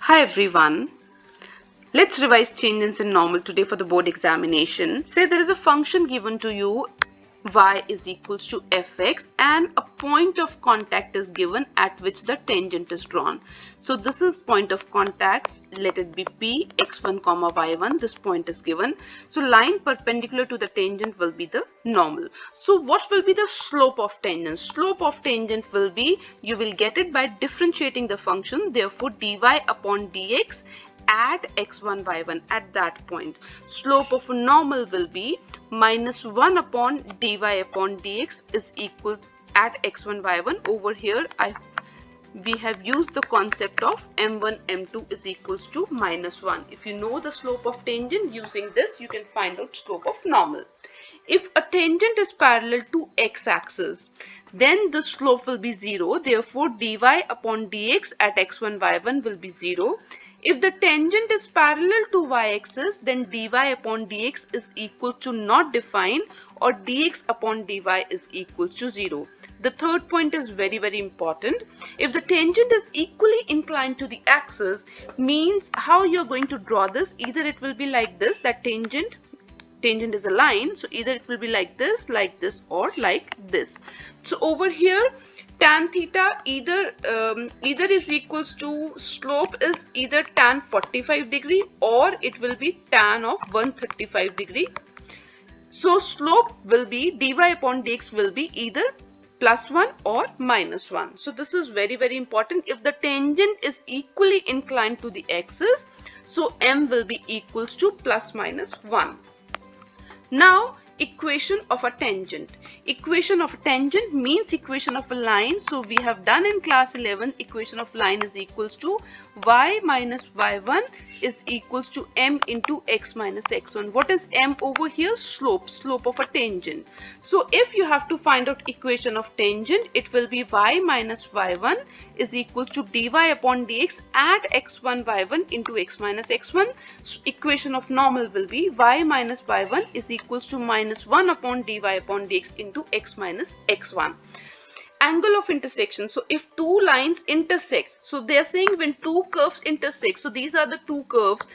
Hi everyone. Let's revise tangents in normal today for the board examination. Say there is a function given to you y is equals to fx and a point of contact is given at which the tangent is drawn. So this is point of contact, let it be p, x1 comma y1, this point is given. So line perpendicular to the tangent will be the normal. So what will be the slope of tangent? Slope of tangent will be, you will get it by differentiating the function, therefore dy upon dx at x1 y1 at that point. Slope of a normal will be minus 1 upon dy upon dx is equal at x1 y1. Over here we have used the concept of m1 m2 is equals to minus 1. If you know the slope of tangent, using this you can find out slope of normal. If a tangent is parallel to x-axis, then the slope will be 0. Therefore, dy upon dx at x1 y1 will be 0. If the tangent is parallel to y-axis, then dy upon dx is equal to not defined, or dx upon dy is equal to 0. The third point is very important. If the tangent is equally inclined to the axis, means how you're going to draw this. Either it will be like this, that tangent is a line, so either it will be like this, or like this. So over here tan theta either is equals to, slope is either tan 45 degree or it will be tan of 135 degree. So slope will be dy upon dx will be either plus 1 or minus 1. So this is very important. If the tangent is equally inclined to the axis, so m will be equals to plus minus 1. Now equation of a tangent. Equation of a tangent means equation of a line. So we have done in class 11, equation of line is equals to y minus y1 is equals to m into x minus x1. What is m over here? Slope of a tangent. So if you have to find out equation of tangent, it will be y minus y1 is equals to dy upon dx at x1 y1 into x minus x1. So equation of normal will be y minus y1 is equals to minus 1 upon dy upon dx into x minus x1. Angle of intersection. So if two lines intersect, so they are saying when two curves intersect, so these are the two curves,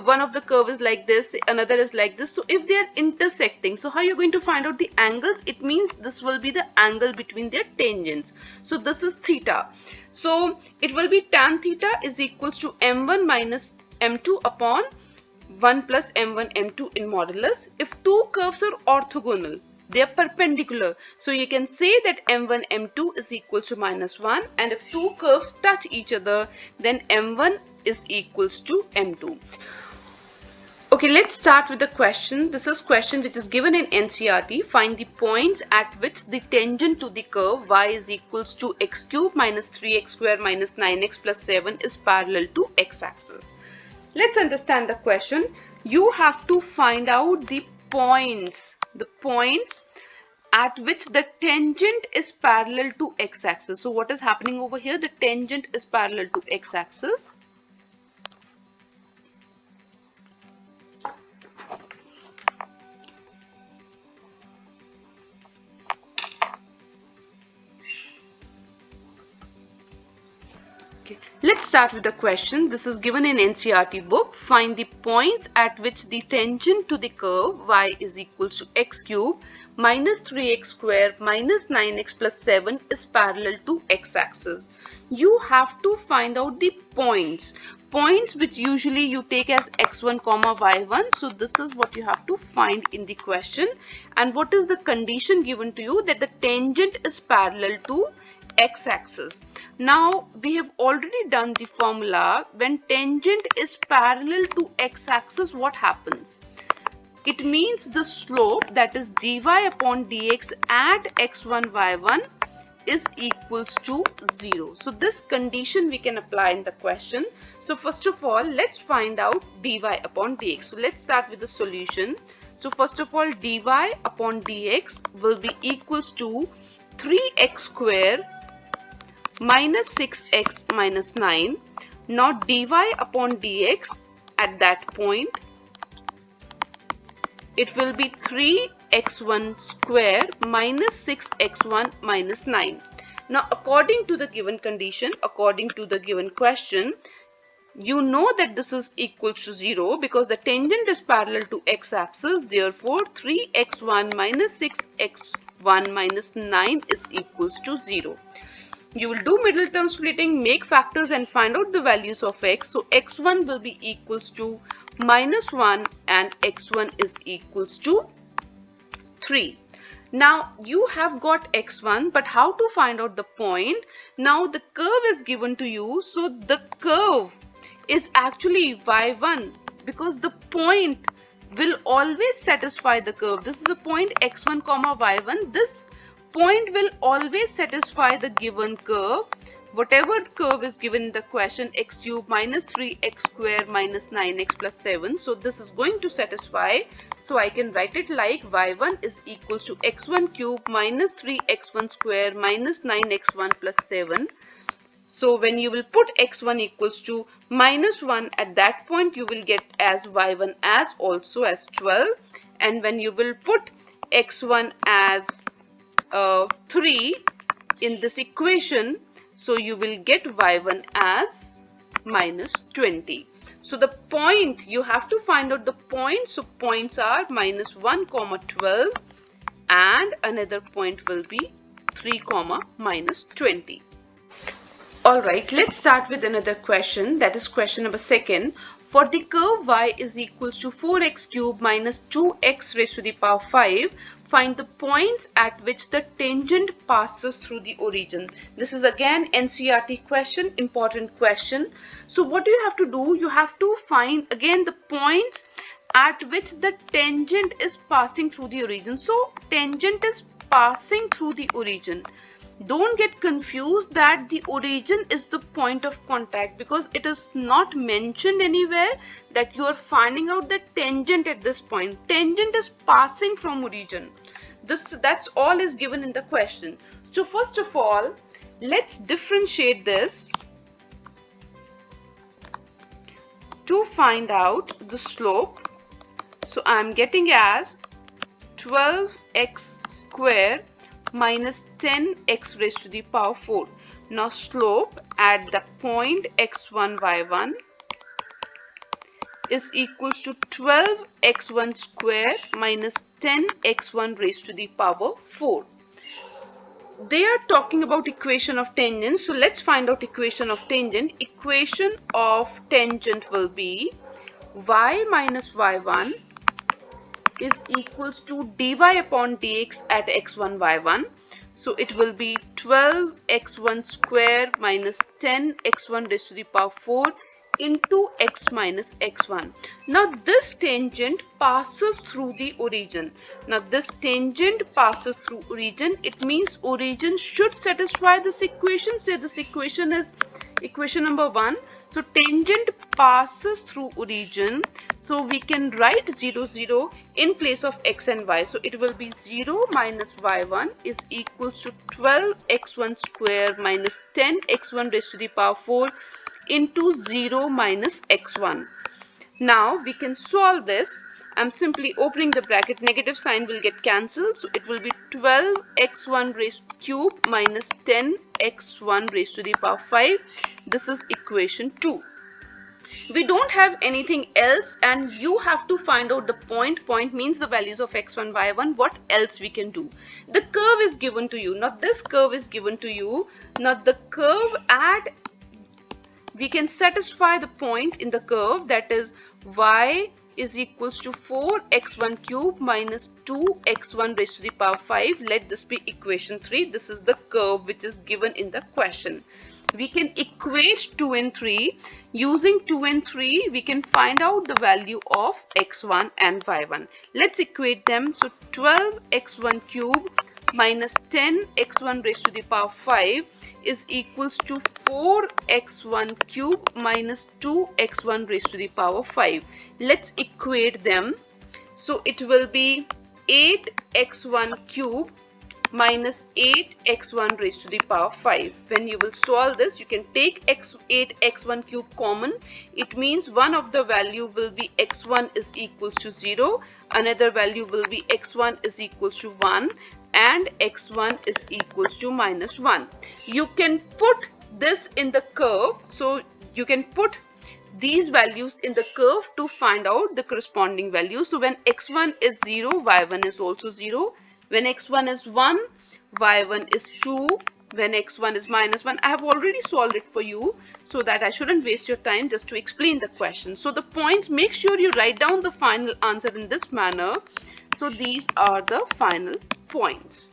one of the curve is like this, another is like this. So if they are intersecting, so how you're going to find out the angles? It means this will be the angle between their tangents. So this is theta. So it will be tan theta is equals to m1 minus m2 upon 1 plus m1 m2 in modulus. If two curves are orthogonal, they are perpendicular, so you can say that m1 m2 is equal to minus 1, and if two curves touch each other, then m1 is equals to m2. Okay, let's start with the question. This is question which is given in NCERT. Find the points at which the tangent to the curve y is equals to x cube minus 3x square minus 9x plus 7 is parallel to x-axis. Let's understand the question. You have to find out the points at which the tangent is parallel to x-axis. So what is happening over here? The tangent is parallel to x-axis. Let's start with the question. This is given in NCERT book. Find the points at which the tangent to the curve y is equals to x cube minus 3x square minus 9x plus 7 is parallel to x-axis. You have to find out the points which usually you take as x1 comma y1. So this is what you have to find in the question. And what is the condition given to you? That the tangent is parallel to x-axis. Now we have already done the formula. When tangent is parallel to x-axis, what happens? It means the slope, that is dy upon dx at x1 y1 is equals to 0. So this condition we can apply in the question. So first of all, let's find out dy upon dx. So let's start with the solution. So first of all, dy upon dx will be equals to 3x square minus 6x minus 9. Now dy upon dx at that point, it will be 3x1 square minus 6x1 minus 9. Now according to the given condition, according to the given question, You know that this is equals to 0 because the tangent is parallel to x-axis. Therefore, 3x1 minus 6x1 minus 9 is equals to 0. You will do middle term splitting, make factors and find out the values of x. So x1 will be equals to minus 1 and x1 is equals to 3. Now you have got x1, but how to find out the point? Now the curve is given to you, so the curve is actually y1 because the point will always satisfy the curve. This is the point x1 comma y1. This point will always satisfy the given curve. Whatever curve is given in the question, x cube minus 3x square minus 9x plus 7. So this is going to satisfy. So I can write it like y1 is equals to x1 cube minus 3x1 square minus 9x1 plus 7. So when you will put x1 equals to minus 1, at that point you will get as y1 as also as 12. And when you will put x1 as 3 in this equation, so you will get y1 as minus 20. So the point, you have to find out the point. So points are minus 1 comma 12 and another point will be 3 comma minus 20. Alright, let's start with another question, that is question number 2. For the curve y is equals to 4x cube minus 2x raised to the power 5, find the points at which the tangent passes through the origin. This is again NCERT question, important question. So what do you have to do? You have to find again the points at which the tangent is passing through the origin. So tangent is passing through the origin. Don't get confused that the origin is the point of contact, because it is not mentioned anywhere that you are finding out the tangent at this point. Tangent is passing from origin. That's all is given in the question. So first of all, let's differentiate this to find out the slope. So I am getting as 12x square minus 10x raised to the power 4. Now slope at the point x1 y1 is equals to 12x1 square minus 10x1 raised to the power 4. They are talking about equation of tangent. So let's find out equation of tangent. Equation of tangent will be y minus y1 is equals to dy upon dx at x1 y1. So it will be 12x1 square minus 10x1 raised to the power 4 into x minus x1. Now this tangent passes through the origin. Now this tangent passes through origin. It means origin should satisfy this equation. Say this equation is equation number 1. So tangent passes through origin. So we can write 0, 0 in place of x and y. So it will be 0 minus y1 is equals to 12x1 square minus 10x1 raised to the power 4 into 0 minus x1. Now we can solve this. I'm simply opening the bracket, negative sign will get cancelled. So it will be 12x1 raised cube minus 10x1 raised to the power 5. This is equation 2. We don't have anything else and you have to find out the point. Point means the values of x1, y1. What else we can do? The curve is given to you. Not this curve is given to you. Not the curve at, we can satisfy the point in the curve, that is y is equals to 4x1 cube minus 2x1 raised to the power 5. Let this be equation 3. This is the curve which is given in the question. We can equate 2 and 3. Using 2 and 3, we can find out the value of x1 and y1. Let's equate them. So 12x1 cube minus 10x1 raised to the power 5 is equals to 4x1 cube minus 2x1 raised to the power 5. Let's equate them. So it will be 8x1 cube minus 8x1 raised to the power 5. When you will solve this, you can take 8x1 cube common. It means one of the value will be x1 is equals to 0, another value will be x1 is equals to 1 and x1 is equals to minus 1. You can put this in the curve. So you can put these values in the curve to find out the corresponding values. So when x1 is 0, y1 is also 0. When x1 is 1, y1 is 2. When x1 is -1, I have already solved it for you so that I shouldn't waste your time just to explain the question. So the points, make sure you write down the final answer in this manner. So these are the final points.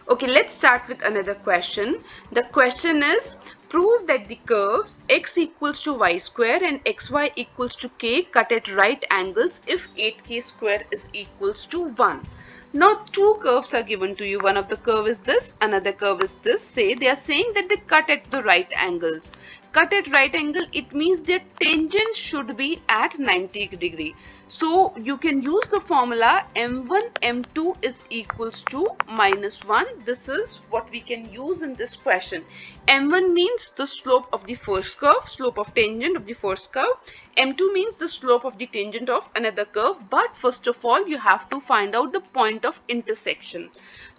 Okay, let's start with another question. The question is, prove that the curves x equals to y square and xy equals to k cut at right angles if 8k square is equals to 1. Now two curves are given to you. One of the curve is this, another curve is this. Say they are saying that they cut at the right angles. Cut at right angle, it means their tangent should be at 90 degree. So you can use the formula m1 m2 is equals to -1. This is what we can use in this question. m1 means the slope of the first curve, slope of tangent of the first curve. m2 means the slope of the tangent of another curve. But first of all, you have to find out the point of intersection.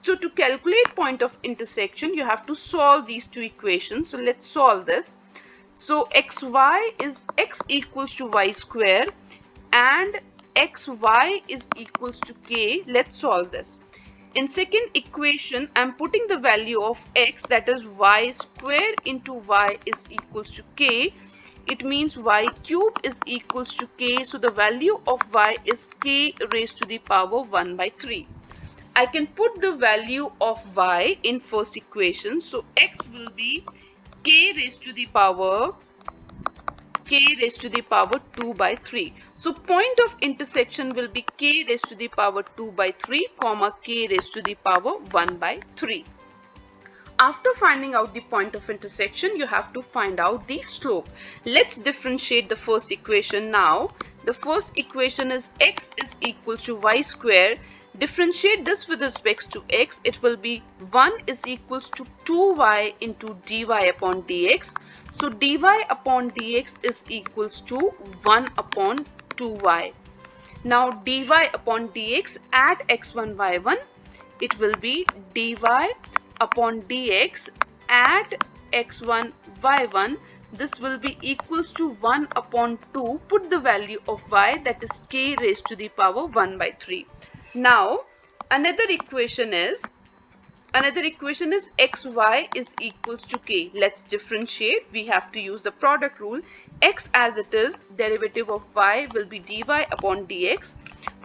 So to calculate point of intersection, you have to solve these two equations. So let's solve this. So xy is x equals to y square and xy is equals to k. Let's solve this. In second equation, I'm putting the value of x, that is y square into y is equals to k. It means y cube is equals to k. So the value of y is k raised to the power 1 by 3. I can put the value of y in first equation. So x will be k raised to the power 2 by 3. So point of intersection will be k raised to the power 2 by 3 comma k raised to the power 1 by 3. After finding out the point of intersection, you have to find out the slope. Let's differentiate the first equation now. The first equation is x is equal to y square. Differentiate this with respect to x. It will be 1 is equals to 2y into dy upon dx. So dy upon dx is equals to 1 upon 2y. Now dy upon dx at x1 y1, it will be dy upon dx at x1 y1. This will be equals to 1 upon 2. Put the value of y, that is k raised to the power 1 by 3. Now another equation is xy is equals to k. Let's differentiate. We have to use the product rule. X as it is, derivative of y will be dy upon dx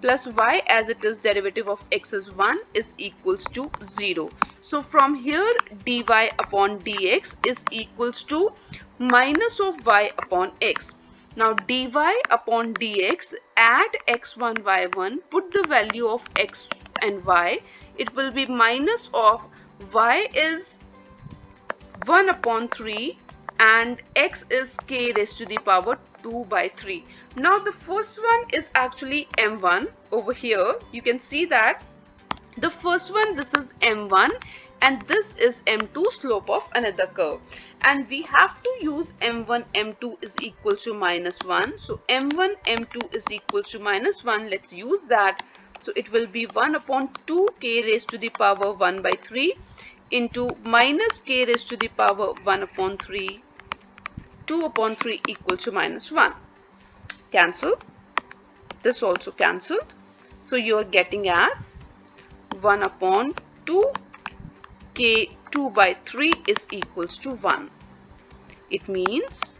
plus y as it is, derivative of x is 1 is equals to 0. So from here dy upon dx is equals to minus of y upon x. Now dy upon dx at x1 y1, put the value of x and y. It will be minus of y is 1 upon 3 and x is k raised to the power 2 by 3. Now the first one is actually m1. Over here you can see that the first one, this is m1 and this is m2, slope of another curve, and we have to use m1 m2 is equal to -1. So m1 m2 is equal to -1. Let's use that. So it will be 1 upon 2 k raised to the power 1 by 3 into minus k raised to the power 1 upon 3. 2 upon 3 equal to -1. Cancel. This also cancelled. So you are getting as 1 upon 2 k 2 by 3 is equals to 1. It means,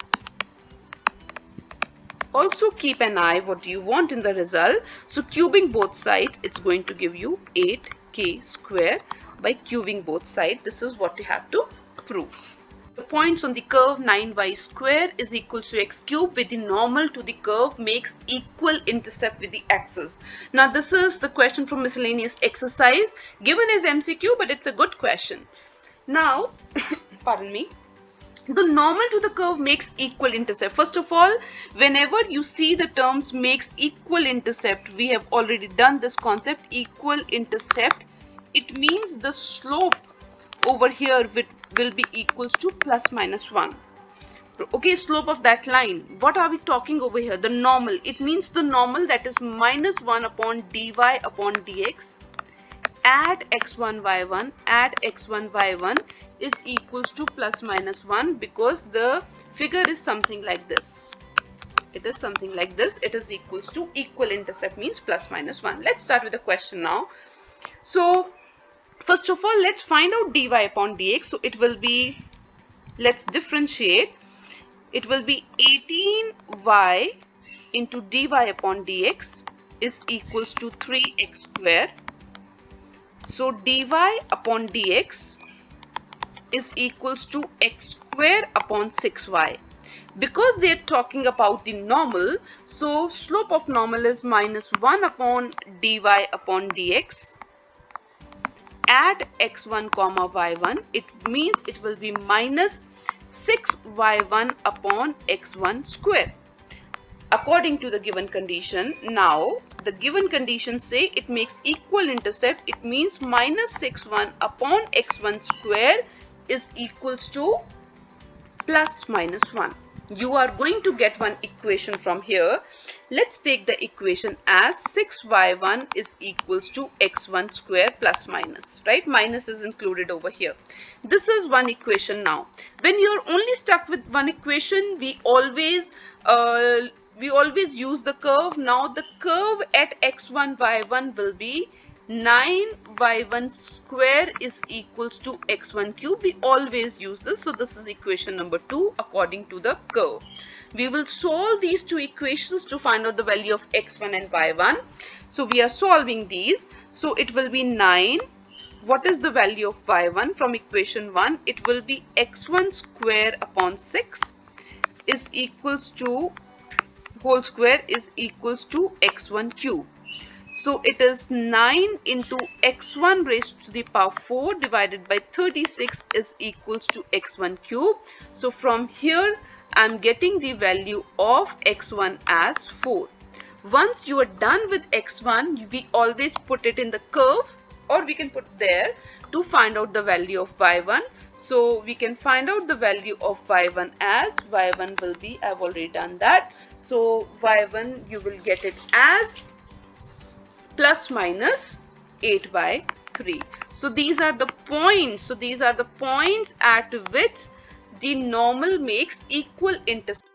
also keep an eye what do you want in the result. So cubing both sides, it's going to give you 8k square by cubing both sides. This is what you have to prove. The points on the curve 9y square is equal to x cube with the normal to the curve makes equal intercept with the axis. Now this is the question from miscellaneous exercise, given as MCQ, but it's a good question. Now, pardon me. The normal to the curve makes equal intercept. First of all, whenever you see the terms makes equal intercept, we have already done this concept, equal intercept. It means the slope over here will be equals to plus minus 1. Okay, slope of that line. What are we talking over here? The normal. It means the normal, that is minus 1 upon dy upon dx at x1 y1 is equals to plus minus 1, because the figure is something like this. It is something like this. It is equals to equal intercept means plus minus 1. Let's start with the question now. So first of all, let's find out dy upon dx. So it will be, let's differentiate. It will be 18y into dy upon dx is equals to 3x square. So dy upon dx is equals to x square upon 6y. Because they are talking about the normal, so slope of normal is minus 1 upon dy upon dx. Add x1 comma y1, it means it will be minus 6y1 upon x1 square. According to the given condition, now the given condition say it makes equal intercept, it means minus 6y1 upon x1 square is equals to plus minus 1. You are going to get one equation from here. Let's take the equation as 6y1 is equals to x1 square plus minus, right? Minus is included over here. This is one equation now. When you're only stuck with one equation, we always use the curve. Now the curve at x1 y1 will be 9y1 square is equals to x1 cube. We always use this. So this is equation number 2 according to the curve. We will solve these two equations to find out the value of x1 and y1. So we are solving these. So it will be 9. What is the value of y1 from equation 1? It will be x1 square upon 6 is equals to whole square is equals to x1 cube. So it is 9 into x1 raised to the power 4 divided by 36 is equals to x1 cube. So from here I am getting the value of x1 as 4. Once you are done with x1, we always put it in the curve or we can put there to find out the value of y1. So we can find out the value of y1 as y1 will be, I have already done that. So y1 you will get it as plus minus 8 by 3. So these are the points. So these are the points at which the normal makes equal intercept.